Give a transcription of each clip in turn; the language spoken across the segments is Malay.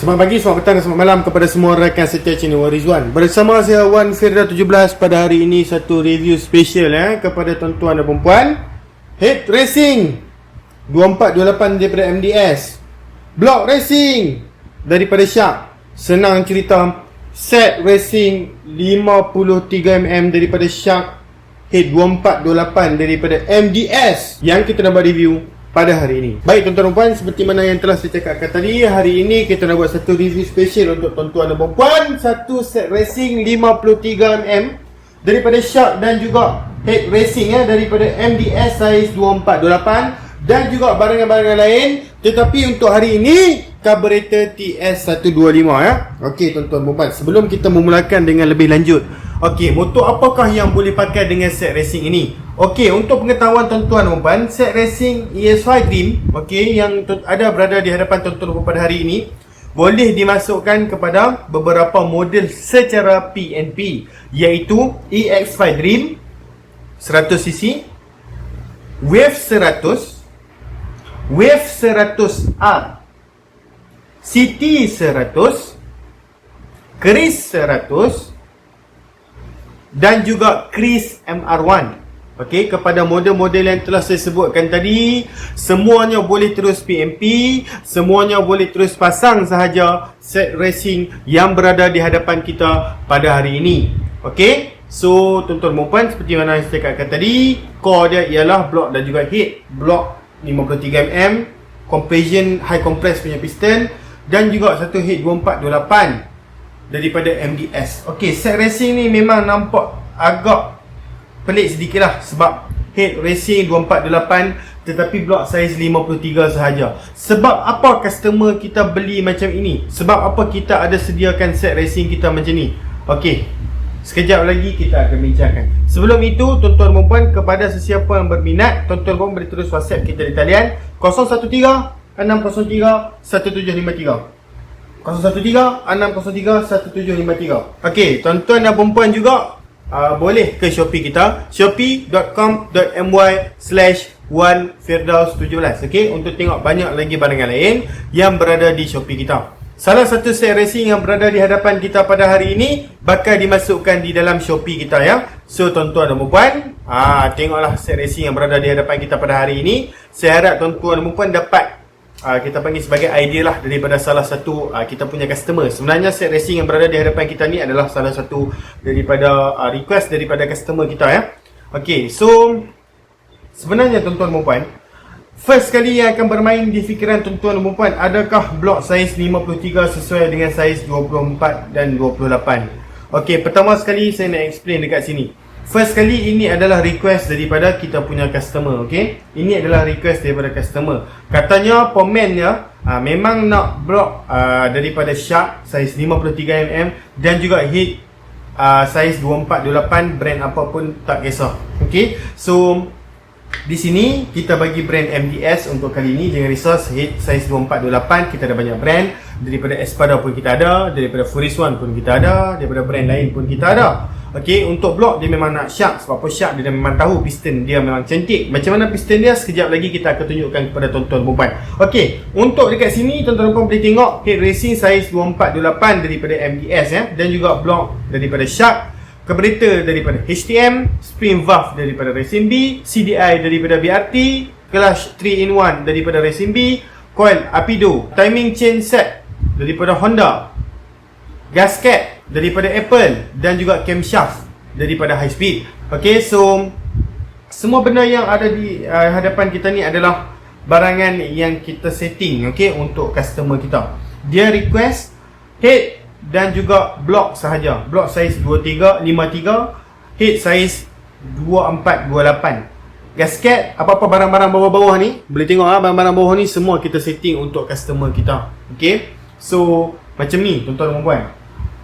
Selamat pagi, selamat petang dan selamat malam kepada semua rakan setia channel Rizwan. Bersama saya Wan Firda 17 pada hari ini satu review special kepada tuan-tuan dan perempuan. Head Racing 2428 daripada MDS, Block Racing daripada Shark, senang cerita Set Racing 53mm daripada Shark, Head 2428 daripada MDS yang kita nak buat review pada hari ini. Baik tuan-tuan dan puan, seperti mana yang telah saya cakapkan tadi, hari ini kita nak buat satu review special untuk tuan-tuan dan puan. Satu set racing 53mm daripada Shark dan juga Head Racing daripada MDS size 2428 dan juga barangan-barangan lain. Tetapi untuk hari ini carburetor TS125 Okey tuan-tuan dan puan, sebelum kita memulakan dengan lebih lanjut, okey, motor apakah yang boleh pakai dengan set racing ini? Okey, untuk pengetahuan tuan-tuan dan puan, set racing ES5 Dream, okey, yang ada berada di hadapan tuan-tuan dan puan pada hari ini, boleh dimasukkan kepada beberapa model secara PNP, iaitu EX5 Dream 100cc, Wave 100, Wave 100R, City 100, Chris 100 dan juga Chris MR1. Okey, kepada model-model yang telah saya sebutkan tadi, semuanya boleh terus PMP, semuanya boleh terus pasang sahaja set racing yang berada di hadapan kita pada hari ini. Okey, so tuan-tuan dan puan, seperti mana saya cakapkan tadi, core dia ialah block dan juga head. Block 53mm, compression high compress punya piston dan juga satu head 2428 daripada MDS. Okey, set racing ni memang nampak agak pelik sedikit lah, sebab Head Racing 2428 tetapi block size 53 sahaja. Sebab apa customer kita beli macam ini? Sebab apa kita ada sediakan set racing kita macam ni? Okey, sekejap lagi kita akan bincangkan. Sebelum itu, tuan-tuan dan puan, kepada sesiapa yang berminat, tuan-tuan dan puan boleh terus WhatsApp kita di talian 013 603 1753, 013 603 1753. Okey, tuan-tuan dan perempuan juga boleh ke Shopee kita, shopee.com.my/1firdaus17, okey, untuk tengok banyak lagi barangan lain yang berada di Shopee kita. Salah satu set racing yang berada di hadapan kita pada hari ini bakal dimasukkan di dalam Shopee kita So tuan-tuan dan puan, tengoklah set racing yang berada di hadapan kita pada hari ini. Saya harap tuan-tuan dan puan dapat kita panggil sebagai idea lah daripada salah satu kita punya customer. Sebenarnya set racing yang berada di hadapan kita ni adalah salah satu daripada request daripada customer kita Okey, so sebenarnya tuan-tuan dan puan, first kali yang akan bermain di fikiran tuan-tuan dan puan, adakah block size 53 sesuai dengan size 24 dan 28? Okey, pertama sekali saya nak explain dekat sini. First kali, ini adalah request daripada kita punya customer. Okey, ini adalah request daripada customer. Katanya pemennya memang nak block daripada Shark size 53mm dan juga head size 2428, brand apapun tak kisah. Okey, so di sini kita bagi brand MDS untuk kali ini. Jangan risau, head size 2428 kita ada banyak brand. Daripada Espada pun kita ada, daripada Furiswan pun kita ada, daripada brand lain pun kita ada. Okey, untuk block dia memang nak Shark. Sebab apa? Shark dia memang tahu piston dia memang cantik. Macam mana piston dia, sekejap lagi kita akan tunjukkan kepada tuan-tuan dan puan. Okey, untuk dekat sini tuan-tuan dan puan boleh tengok Head Racing size 2428 daripada MDS dan juga block daripada Shark, carburetor daripada HTM, spring valve daripada Racing B, CDI daripada BRT, clutch 3-in-1 daripada Racing B, coil Apido, timing chain set daripada Honda, gasket daripada Apple dan juga camshaft daripada High Speed. Okey, so semua benda yang ada di hadapan kita ni adalah barangan yang kita setting untuk customer kita. Dia request head dan juga block sahaja. Block size 2353, head size 2428. Gasket, apa-apa barang-barang bawah-bawah ni, boleh tengok barang-barang bawah ni semua kita setting untuk customer kita. Okey, so macam ni tuan-tuan dan puan.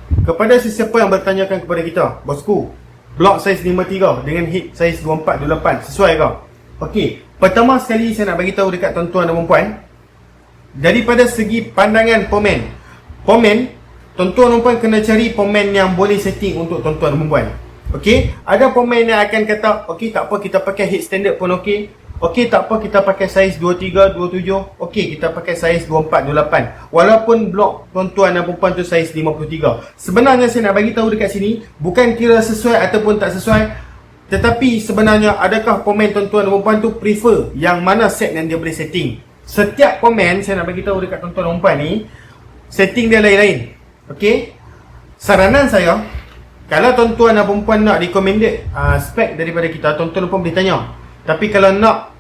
Kepada sesiapa yang bertanyakan kepada kita, bosku, block size 53 dengan head size 2428 sesuai ke? Okey, pertama sekali saya nak bagi tahu dekat tuan-tuan dan puan, daripada segi pandangan pomen, tuan-tuan dan puan kena cari pomen yang boleh setting untuk tuan-tuan dan puan. Okey, ada pemain yang akan kata, okey tak apa, kita pakai head standard pun okey. Okey, tak apa kita pakai saiz 23, 27. Okey, kita pakai saiz 24, 28. Walaupun blok tuan-tuan dan perempuan tu saiz 53. Sebenarnya saya nak bagi tahu dekat sini, bukan kira sesuai ataupun tak sesuai, tetapi sebenarnya adakah pemain tuan-tuan dan perempuan tu prefer yang mana set yang dia boleh setting. Setiap pemain saya nak bagi tahu dekat tuan-tuan dan perempuan ni, setting dia lain-lain. Okey? Saranan saya, kalau tuan-tuan dan perempuan nak recommended spek daripada kita, tuan-tuan dan perempuan boleh tanya. Tapi kalau nak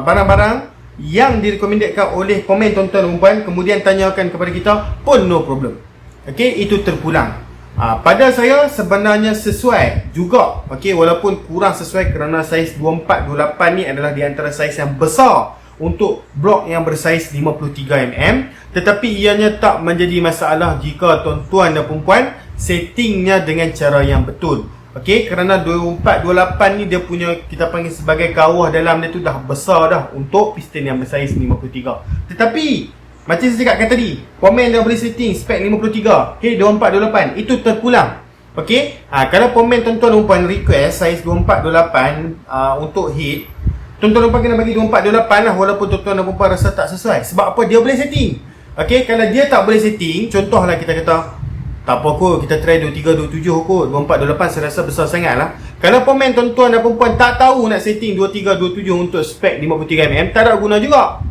barang-barang yang direkomendedkan oleh pemain tuan-tuan dan perempuan, kemudian tanyakan kepada kita pun no problem. Okey, itu terpulang. Pada saya sebenarnya sesuai juga. Okey, walaupun kurang sesuai kerana saiz 24, 28 ni adalah di antara saiz yang besar untuk blok yang bersaiz 53mm, tetapi ianya tak menjadi masalah jika tuan-tuan dan perempuan settingnya dengan cara yang betul. Okey, kerana 24, 28 ni dia punya, kita panggil sebagai kawah dalam dia tu dah besar dah untuk piston yang bersaiz 53. Tetapi macam saya cakapkan tadi, pemain dah boleh setting spek 53, okey, 24, 28, itu terpulang. Okey, kalau pemain tuan-tuan dan perempuan request saiz 24, 28 untuk head, tuan-tuan dan perempuan kena bagi 24, 28 lah, walaupun tuan-tuan dan perempuan rasa tak sesuai. Sebab apa? Dia boleh setting. Okey, kalau dia tak boleh setting, contohlah kita kata tak apa kot, kita try 23, 27 kot, 24, 28 saya rasa besar sangat lah. Kalau pemain tuan-tuan dan perempuan tak tahu nak setting 23, 27 untuk spek 53mm, tak ada guna juga.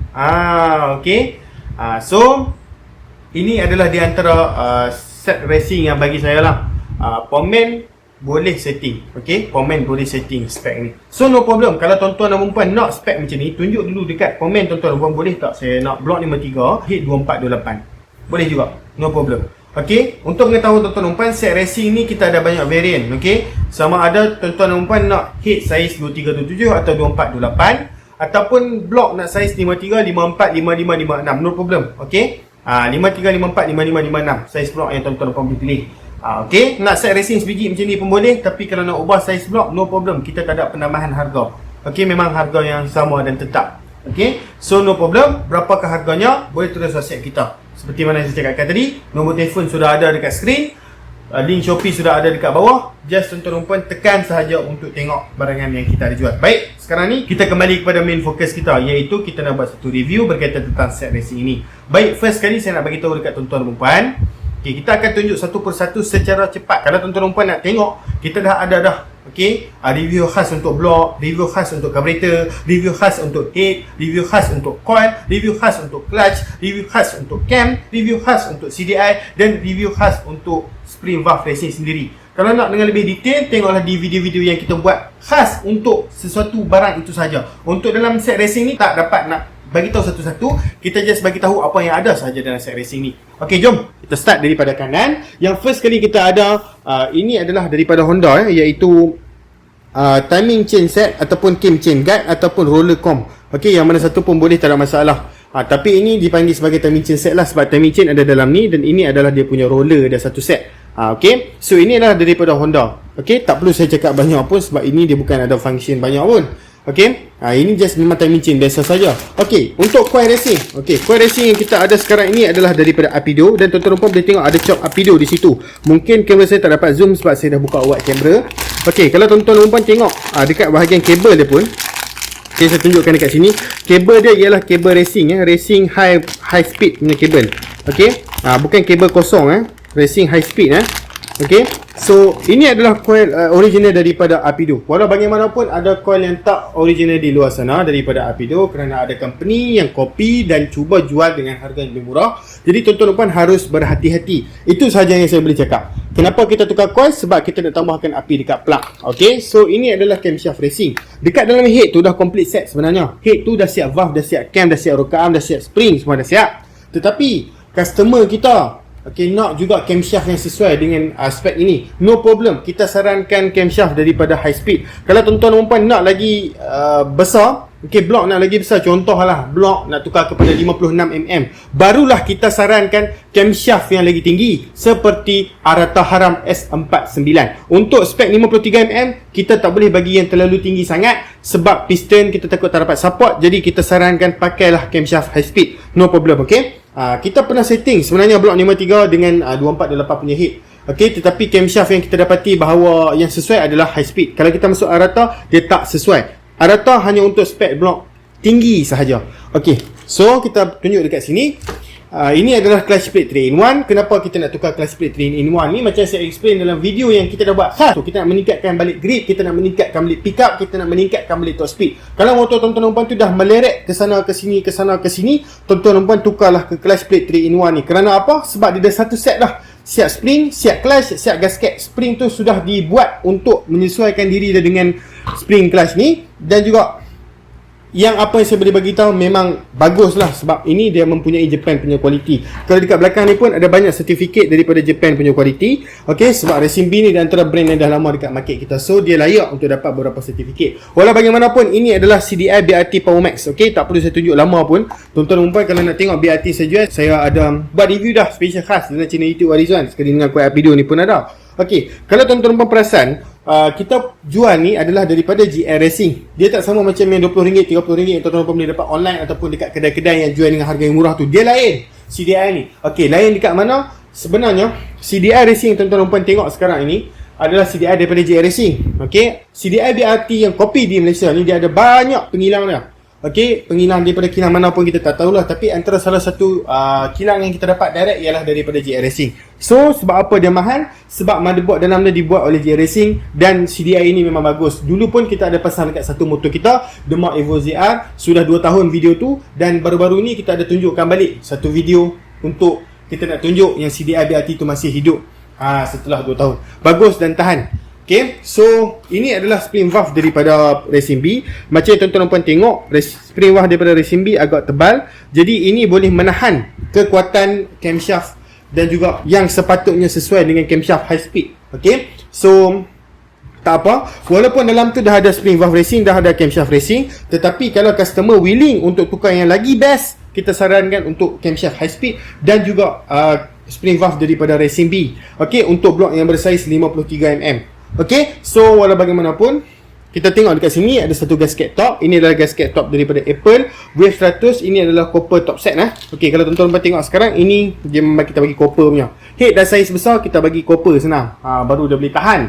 Okey. So ini adalah di antara set racing yang bagi saya lah, pemain boleh setting. Okey, pemain boleh setting spek ni. So no problem. Kalau tuan-tuan dan perempuan nak spek macam ni, tunjuk dulu dekat komen tuan-tuan dan perempuan, boleh tak saya nak blok 53, head 24, 28. Boleh juga, no problem. Okey, untuk mengetahui tuan-tuan dan perempuan, set racing ni kita ada banyak variant. Okey, sama ada tuan-tuan dan perempuan nak head saiz 23, 27 atau 24, 28, ataupun blok nak saiz 53, 54, 55, 56, no problem. Okey, 53, 54, 55, 56 saiz blok yang tuan-tuan dan perempuan boleh pilih. Okey, nak set racing sebiji macam ni pun boleh, tapi kalau nak ubah saiz blok, no problem, kita tak ada penambahan harga. Okey, memang harga yang sama dan tetap. Okey, so no problem. Berapakah harganya? Boleh terus WhatsApp kita. Seperti mana saya cakapkan tadi, nombor telefon sudah ada dekat skrin, link Shopee sudah ada dekat bawah. Just tuan-tuan dan perempuan tekan sahaja untuk tengok barangan yang kita ada jual. Baik, sekarang ni kita kembali kepada main fokus kita, iaitu kita nak buat satu review berkaitan tentang set racing ini. Baik, first kali saya nak bagi tahu dekat tuan-tuan dan perempuan. Okay, kita akan tunjuk satu persatu secara cepat. Kalau tuan-tuan dan perempuan nak tengok, kita dah ada dah. Okey, review khas untuk blok, review khas untuk carburetor, review khas untuk head, review khas untuk coil, review khas untuk clutch, review khas untuk cam, review khas untuk CDI, dan review khas untuk spring valve racing sendiri. Kalau nak dengan lebih detail, tengoklah di video-video yang kita buat khas untuk sesuatu barang itu saja. Untuk dalam set racing ni tak dapat nak bagi tahu satu-satu, kita just bagi tahu apa yang ada saja dalam set racing ni. Okey, jom kita start daripada kanan. Yang first kali kita ada ini adalah daripada Honda, iaitu timing chain set ataupun cam chain guide ataupun roller comb. Okey, yang mana satu pun boleh, tak ada masalah. Tapi ini dipanggil sebagai timing chain set lah, sebab timing chain ada dalam ni, dan ini adalah dia punya roller, ada satu set. Okey, so ini adalah daripada Honda. Okey, tak perlu saya cakap banyak pun, sebab ini dia bukan ada function banyak pun. Okey, ini just memang timing chain biasa saja. Okey, untuk coil racing. Okey, coil racing yang kita ada sekarang ini adalah daripada Apido, dan tuan-tuan boleh tengok ada chop Apido di situ. Mungkin kamera saya tak dapat zoom sebab saya dah buka wide kamera. Okey, kalau tuan-tuan tengok dekat bahagian kabel dia pun, okay, saya tunjukkan dekat sini. Kabel dia ialah kabel racing, racing high speed punya kabel. Okey, bukan kabel kosong, racing high speed. Okey, so ini adalah coil original daripada Apido. Walau bagaimanapun ada coil yang tak original di luar sana daripada Apido, kerana ada company yang copy dan cuba jual dengan harga yang lebih murah. Jadi tuan-tuan harus berhati-hati. Itu sahaja yang saya boleh cakap. Kenapa kita tukar coil? Sebab kita nak tambahkan api dekat plug. Okey, so ini adalah camshaft racing. Dekat dalam head tu dah complete set sebenarnya. Head tu dah siap valve, dah siap cam, dah siap rocker arm, dah siap spring, semua dah siap. Tetapi customer kita nak juga camshaft yang sesuai dengan spek ini. No problem, kita sarankan camshaft daripada high speed. Kalau tuan-tuan dan puan nak lagi besar, blok nak lagi besar, contohlah blok nak tukar kepada 56mm, barulah kita sarankan camshaft yang lagi tinggi seperti Arata Haram S49. Untuk spek 53mm, kita tak boleh bagi yang terlalu tinggi sangat sebab piston kita takut tak dapat support. Jadi kita sarankan pakailah camshaft high speed. No problem, okey. Kita pernah setting sebenarnya blok 53 dengan 24/8 punya head. Okey, tetapi camshaft yang kita dapati bahawa yang sesuai adalah high speed. Kalau kita masuk Arata, dia tak sesuai. adaptor hanya untuk spek blok tinggi sahaja. Okey, so kita tunjuk dekat sini. Ini adalah clutch plate 3-in-1. Kenapa kita nak tukar clutch plate 3-in-1 ni? Macam saya explain dalam video yang kita dah buat khas. So, kita nak meningkatkan balik grip, kita nak meningkatkan balik pick up, kita nak meningkatkan balik top speed. Kalau motor tuan-tuan dan puan tu dah meleret ke sana ke sini, ke sana ke sini, tuan-tuan dan puan tukarlah ke clutch plate 3-in-1 ni. Kerana apa? Sebab dia dah satu set dah. Siap spring, siap clutch, siap gasket. Spring tu sudah dibuat untuk menyesuaikan diri dia dengan spring clutch ni. Dan juga yang apa yang saya boleh bagi tahu memang bagus lah, sebab ini dia mempunyai Japan punya kualiti. Kalau dekat belakang ni pun ada banyak sertifikat daripada Japan punya kualiti. Okey, sebab Racing B ni di antara brand yang dah lama dekat market kita, so dia layak untuk dapat beberapa sertifikat. Walau bagaimanapun, ini adalah CDI BRT Power Max. Okey, tak perlu saya tunjuk lama pun. Tuan-tuan dan puan kalau nak tengok BRT saja, saya ada buat review dah special khas dalam channel YouTube Warizwan. Sekali dengan kuat video ni pun ada. Okey, kalau tuan-tuan dan puan perasan, kita jual ni adalah daripada GR Racing. Dia tak sama macam yang RM20, RM30 yang tuan-tuan boleh dapat online ataupun dekat kedai-kedai yang jual dengan harga yang murah tu. Dia lain CDI ni. Okey, lain dekat mana? Sebenarnya CDI Racing tuan-tuan tengok sekarang ini adalah CDI daripada GR Racing. Okey, CDI BRT yang kopi di Malaysia ni dia ada banyak pengilang dia. Okey, pengilang daripada kilang mana pun kita tak tahulah, tapi antara salah satu kilang yang kita dapat direct ialah daripada GR Racing. So, sebab apa dia mahal? Sebab motherboard dalam dia dibuat oleh GR Racing dan CDI ini memang bagus. Dulu pun kita ada pasang dekat satu motor kita, The Mark Evo ZR, sudah 2 tahun video tu, dan baru-baru ni kita ada tunjukkan balik satu video untuk kita nak tunjuk yang CDI BRT tu masih hidup setelah 2 tahun. Bagus dan tahan. Okay, so ini adalah spring valve daripada Racing B. Macam yang tuan-tuan dan puan tengok, spring valve daripada Racing B agak tebal. Jadi ini boleh menahan kekuatan camshaft dan juga yang sepatutnya sesuai dengan camshaft high speed. Okay, so tak apa, walaupun dalam tu dah ada spring valve racing, dah ada camshaft racing, tetapi kalau customer willing untuk tukar yang lagi best, kita sarankan untuk camshaft high speed dan juga spring valve daripada Racing B. Okay, untuk blok yang bersaiz 53mm. Okay, so walau bagaimanapun, kita tengok dekat sini ada satu gasket top. Ini adalah gasket top daripada Apple Wave 100. Ini adalah copper top set Okay, kalau tuan-tuan tengok sekarang, ini dia kita bagi copper punya. Head dah saiz besar, kita bagi copper senang. Baru dia boleh tahan.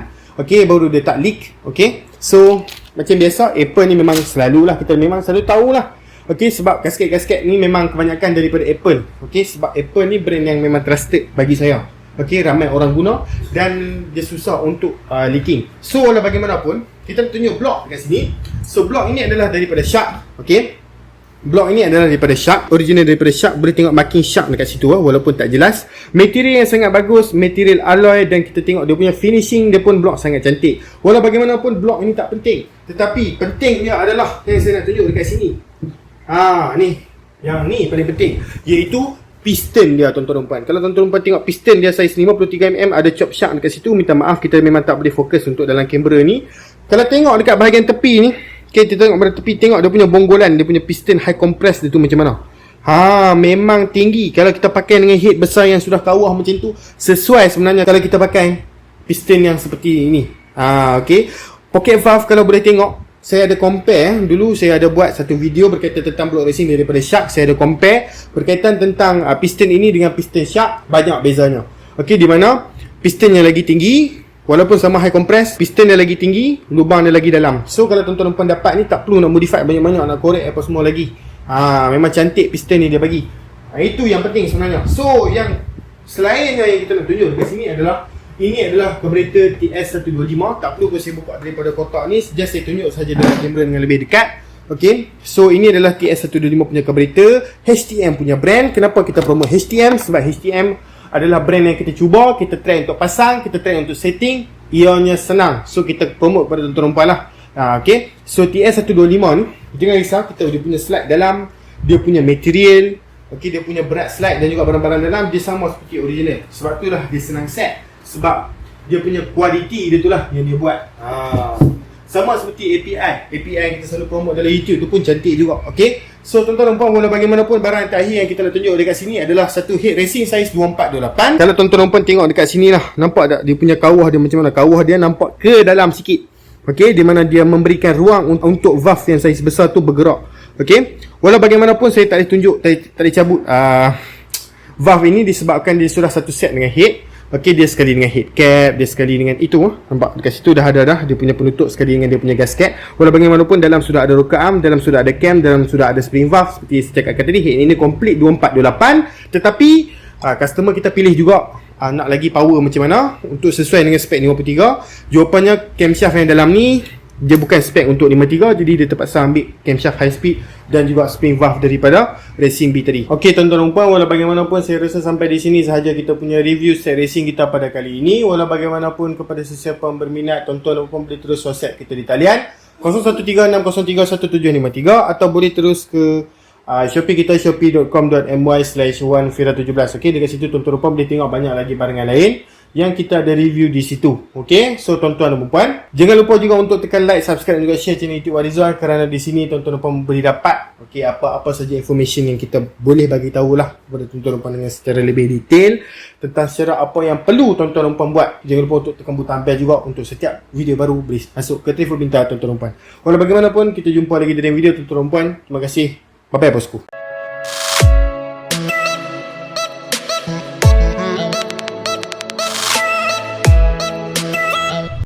Okay, baru dia tak leak. Okay, so macam biasa Apple ni memang selalulah, kita memang selalu tahulah. Okay, sebab gasket-gasket ni memang kebanyakan daripada Apple. Okay, sebab Apple ni brand yang memang trusted bagi saya. Okay, ramai orang guna dan dia susah untuk leaking. So, walau bagaimanapun, kita tunjuk blok dekat sini. So, blok ini adalah daripada Shark. Okay, blok ini adalah daripada Shark, original daripada Shark. Boleh tengok marking Shark dekat situ walaupun tak jelas. Material yang sangat bagus, material alloy, dan kita tengok dia punya finishing, dia pun blok sangat cantik. Walau bagaimanapun, blok ini tak penting, tetapi pentingnya adalah yang saya nak tunjuk dekat sini. Ni, yang ni paling penting, iaitu piston dia, tuan-tuan dan puan. Kalau tuan-tuan dan puan tengok piston dia saiz 53mm, ada chop shark dekat situ. Minta maaf, kita memang tak boleh fokus untuk dalam kamera ni. Kalau tengok dekat bahagian tepi ni, okay, kita tengok pada tepi, tengok dia punya bonggolan, dia punya piston high compress dia tu macam mana. Memang tinggi. Kalau kita pakai dengan head besar yang sudah kawah macam tu, sesuai sebenarnya kalau kita pakai piston yang seperti ini. Okay, pocket valve kalau boleh tengok, saya ada compare. Dulu saya ada buat satu video berkaitan tentang block racing daripada Shark. Saya ada compare berkaitan tentang piston ini dengan piston Shark. Banyak bezanya. Okey, di mana piston yang lagi tinggi, walaupun sama high compress, piston dia lagi tinggi, lubang dia lagi dalam. So kalau tuan-tuan dan puan dapat ni, tak perlu nak modify banyak-banyak, nak korek apa semua lagi. Memang cantik piston ni dia bagi. Itu yang penting sebenarnya. So yang selainnya yang kita nak tunjuk dekat sini adalah, ini adalah carburetor TS125. Tak perlu saya buka daripada kotak ni, just saya tunjuk saja dalam kamera dengan lebih dekat. Okay, so ini adalah TS125 punya carburetor, HTM punya brand. Kenapa kita promote HTM? Sebab HTM adalah brand yang kita cuba, kita try untuk pasang, kita try untuk setting, ianya senang. So kita promote pada tuan-tuan puan lah. Okay, so TS125 ni, jangan risau, dia punya slide dalam, dia punya material, okay, dia punya berat slide dan juga barang-barang dalam dia sama seperti original. Sebab itulah dia senang set, sebab dia punya kualiti dia tu lah yang dia buat. Sama seperti API yang kita selalu promote dalam YouTube tu pun cantik juga. Okay, so tuan-tuan dan puan, walau bagaimanapun, barang yang terakhir yang kita nak tunjuk dekat sini adalah satu head racing saiz 2428. Kalau tuan-tuan dan puan tengok dekat sini lah, nampak tak dia punya kawah dia macam mana? Kawah dia nampak ke dalam sikit. Okay, di mana dia memberikan ruang untuk valve yang saiz besar tu bergerak. Okay, walau bagaimanapun saya tak boleh tunjuk, tak boleh cabut valve ini disebabkan dia sudah satu set dengan head. Okey, dia sekali dengan head cap, dia sekali dengan itu. Nampak dekat situ dah ada dia punya penutup sekali dengan dia punya gasket. Walau bagaimanapun dalam sudah ada rocker arm, dalam sudah ada cam, dalam sudah ada spring valve seperti saya cakap tadi. Head ini complete 2428, tetapi customer kita pilih juga nak lagi power macam mana untuk sesuai dengan spek 53. Jawapannya camshaft yang dalam ni dia bukan spek untuk 53, jadi dia terpaksa ambil camshaft high speed dan juga spring valve daripada Racing B tadi. Okey tuan-tuan dan puan, walau bagaimanapun saya rasa sampai di sini sahaja kita punya review set racing kita pada kali ini. Walau bagaimanapun kepada sesiapa yang berminat, tuan-tuan dan puan boleh terus WhatsApp kita di talian 0136031753 atau boleh terus ke Shopee kita, shopee.com.my/1fira17. Okey, dekat situ tuan-tuan dan puan boleh tengok banyak lagi barangan lain yang kita ada review di situ. Okey, so tuan-tuan dan puan, jangan lupa juga untuk tekan like, subscribe dan juga share channel YouTube Rizwan, kerana di sini tuan-tuan dan puan boleh dapat apa-apa saja information yang kita boleh bagi tahulah kepada tuan-tuan dan puan dengan secara lebih detail tentang secara apa yang perlu tuan-tuan dan puan buat. Jangan lupa untuk tekan butang bell juga untuk setiap video baru boleh masuk ke telefon pintar tuan-tuan dan puan. Walau bagaimanapun, kita jumpa lagi dalam video tuan-tuan dan puan. Terima kasih. Bye bye bosku.